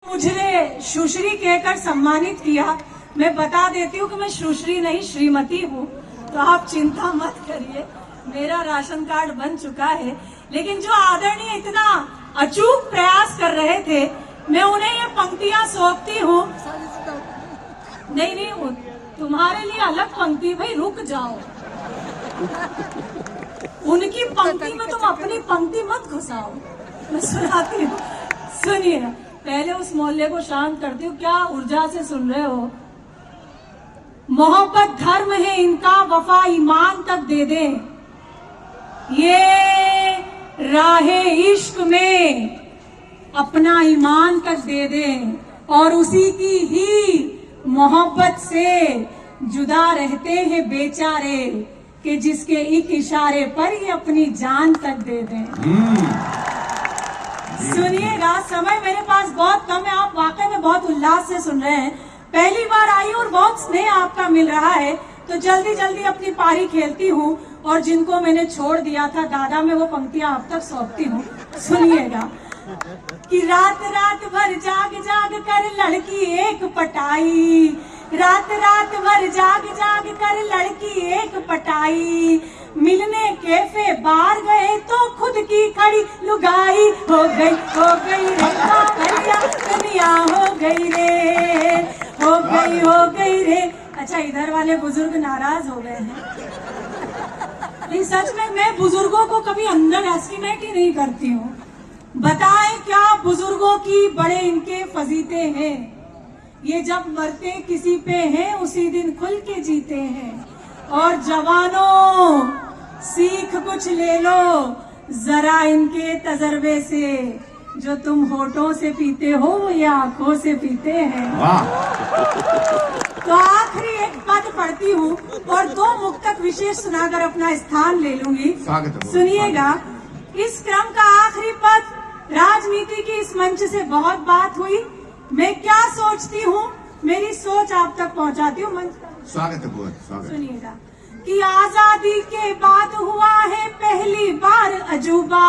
मुझे सुश्री कहकर सम्मानित किया। मैं बता देती हूँ कि मैं सुश्री नहीं श्रीमती हूँ, तो आप चिंता मत करिए, मेरा राशन कार्ड बन चुका है। लेकिन जो आदरणीय इतना अचूक प्रयास कर रहे थे, मैं उन्हें ये पंक्तियां सौंपती हूँ। नहीं, तुम्हारे लिए अलग पंक्ति, भाई रुक जाओ। उनकी पंक्ति में तुम अपनी पंक्ति मत घुसाओ, मैं सुनाती हूँ, सुनिए। पहले उस मोहल्ले को शांत करती हूँ, क्या ऊर्जा से सुन रहे हो। मोहब्बत धर्म है इनका, वफा ईमान तक दे दे, ये राहे इश्क में अपना ईमान तक दे दे, और उसी की ही मोहब्बत से जुदा रहते हैं बेचारे, कि जिसके एक इशारे पर ही अपनी जान तक दे दें। सुनिएगा, समय मेरे पास बहुत कम है, आप वाकई में बहुत उल्लास से सुन रहे हैं। पहली बार आई और बहुत स्नेह आपका मिल रहा है, तो जल्दी जल्दी अपनी पारी खेलती हूँ, और जिनको मैंने छोड़ दिया था दादा में, वो पंक्तियां आप तक सौंपती हूँ। सुनिएगा कि रात रात भर जाग जाग कर लड़की एक पटाई, रात रात भर जाग जाग कर लड़की एक पटाई, मिलने कैफे बार गए तो खुद की खड़ी लुगाई, हो गई रे भैया दुनिया, हो गई रे। अच्छा, इधर वाले बुजुर्ग नाराज हो गए हैं। नहीं, सच में मैं बुजुर्गों को कभी अंडर एस्टिमेट ही नहीं करती हूँ। बताएं क्या बुजुर्गों की बड़े इनके फजीते हैं, ये जब मरते किसी पे हैं उसी दिन खुल के जीते हैं। और जवानों सीख कुछ ले लो जरा इनके तजर्बे से, जो तुम होठों से पीते हो या आंखों से पीते हैं। तो आखिरी एक पद पढ़ती हूँ और दो मुक्तक विशेष सुनाकर अपना स्थान ले लूंगी। सुनिएगा, इस क्रम का आखिरी पद। राजनीति की इस मंच से बहुत बात हुई, मैं क्या सोचती हूँ मेरी सोच आप तक पहुँचाती हूँ। मंच स्वागत है, बहुत स्वागत। सुनिएगा कि आजादी के बाद हुआ है पहली बार अजूबा,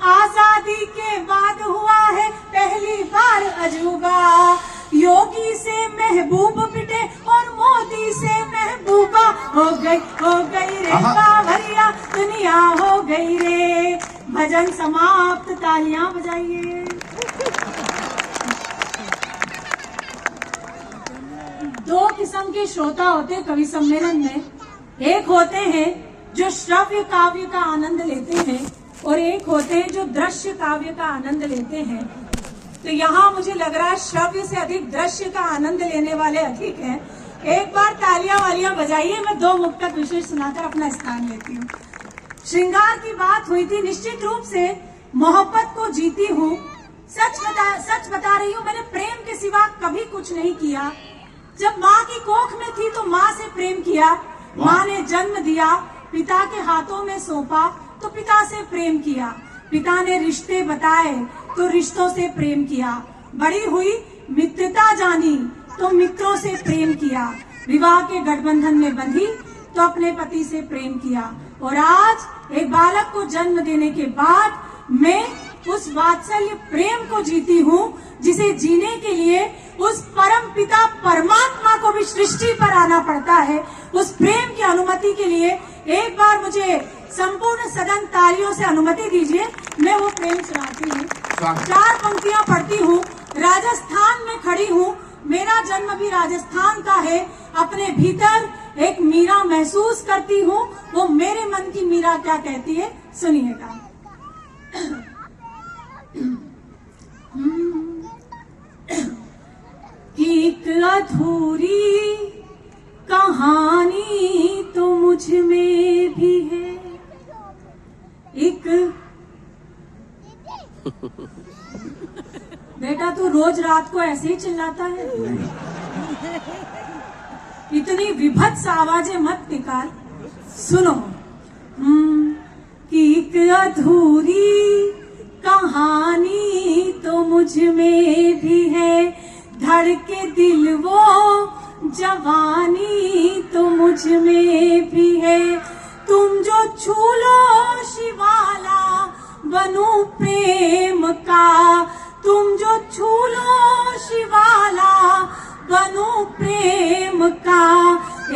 आजादी के बाद हुआ है पहली बार अजूबा, योगी से महबूब पिटे और मोदी से महबूबा, हो गई रे बावरिया दुनिया, हो गई रे। भजन समाप्त, तालियां बजाइए। दो किस्म के श्रोता होते हैं कवि सम्मेलन में, एक होते हैं जो श्रव्य काव्य का आनंद लेते हैं, और एक होते हैं जो दृश्य काव्य का आनंद लेते हैं। तो यहाँ मुझे लग रहा है श्रव्य से अधिक दृश्य का आनंद लेने वाले अधिक हैं। एक बार तालियां वालियां बजाइए, मैं दो मुक्तक विशेष सुनाकर अपना स्थान लेती हूँ। श्रृंगार की बात हुई थी, निश्चित रूप से मोहब्बत को जीती हूँ। सच बता रही हूँ, मैंने प्रेम के सिवा कभी कुछ नहीं किया। जब माँ की कोख में थी तो माँ से प्रेम किया, माँ ने जन्म दिया, पिता के हाथों में सौंपा तो पिता से प्रेम किया, पिता ने रिश्ते बताए तो रिश्तों से प्रेम किया, बड़ी हुई मित्रता जानी तो मित्रों से प्रेम किया, विवाह के गठबंधन में बंधी तो अपने पति से प्रेम किया, और आज एक बालक को जन्म देने के बाद मैं उस वात्सल्य प्रेम को जीती हूँ, जिसे जीने के लिए उस परम पिता परमात्मा को भी सृष्टि पर आना पड़ता है। उस प्रेम की अनुमति के लिए एक बार मुझे संपूर्ण सदन तालियों से अनुमति दीजिए, मैं वो प्रेम सुनाती हूँ। 4 पंक्तियां पढ़ती हूँ। राजस्थान में खड़ी हूँ, मेरा जन्म भी राजस्थान का है, अपने भीतर एक मीरा महसूस करती हूँ, वो मेरे मन की मीरा क्या कहती है, सुनिएगा। कि एक अधूरी कहानी तो मुझ में भी है, एक बेटा तू रोज रात को ऐसे ही चिल्लाता है, इतनी विभत्स आवाजें मत निकाल। सुनो, कि एक अधूरी कहानी तो मुझ में भी है, धड़के दिल वो जवानी तो मुझ में भी है, तुम जो छू लो शिवाला बनूं प्रेम का, तुम जो छू लो शिवाला बनो प्रेम का,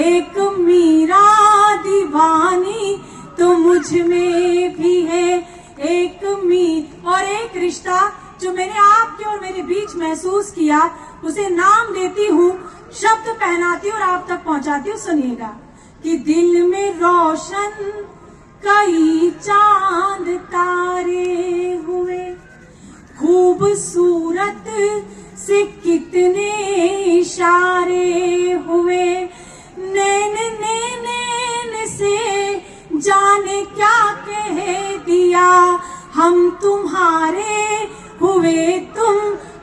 एक मीरा दीवानी तो मुझ में भी है एक और एक रिश्ता जो मैंने आपके और मेरे बीच महसूस किया, उसे नाम देती हूँ, शब्द पहनाती हूँ और आप तक पहुंचाती हूँ। सुनिएगा कि दिल में रोशन कई चांद तारे हुए, खूबसूरत से कितने इशारे हुए, नैन से जाने क्या कह दिया, हम तुम्हारे हुए तुम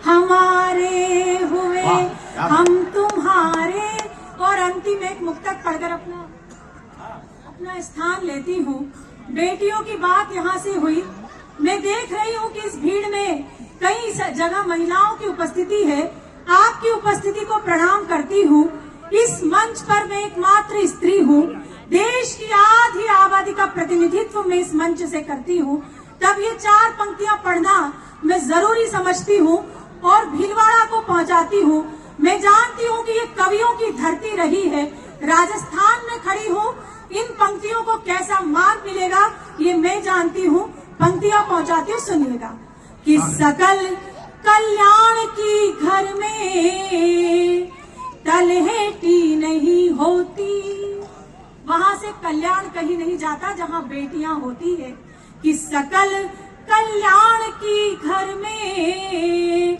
हमारे हुए, हम तुम्हारे। और अंतिम एक मुक्तक पढ़कर अपना स्थान लेती हूँ। बेटियों की बात यहाँ से हुई। मैं देख रही हूँ कि इस भीड़ में कई जगह महिलाओं की उपस्थिति है। आपकी उपस्थिति को प्रणाम करती हूँ। इस मंच पर मैं एकमात्र स्त्री हूँ। देश की आधी आबादी का प्रतिनिधित्व मैं इस मंच से करती हूँ। तब ये 4 पंक्तियां पढ़ना मैं जरूरी समझती हूँ और भीलवाड़ा को पहुँचाती हूँ। मैं जानती हूँ कि ये कवियों की धरती रही है। राजस्थान में खड़ी हूँ, इन पंक्तियों को कैसा मान मिलेगा ये मैं जानती हूँ। पंक्तियां पहुँचाती हूँ, सुनिएगा कि सकल कल्याण की घर में तलहेटी नहीं होती। वहां से कल्याण कहीं नहीं जाता जहां बेटियां होती है। कि सकल कल्याण की घर में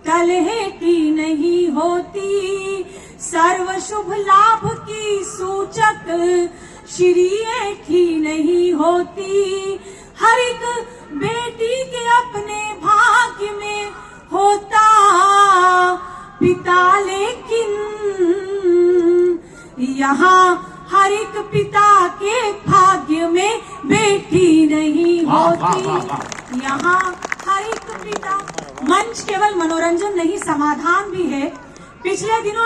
तलहेटी नहीं होती, सर्व शुभ लाभ की सूचक श्रीएठी नहीं होती। हर एक बेटी के अपने भाग्य में होता पिता, लेकिन यहाँ हर एक पिता के भाग्य में बेटी नहीं होती। यहाँ हर एक पिता। मंच केवल मनोरंजन नहीं, समाधान भी है। पिछले दिनों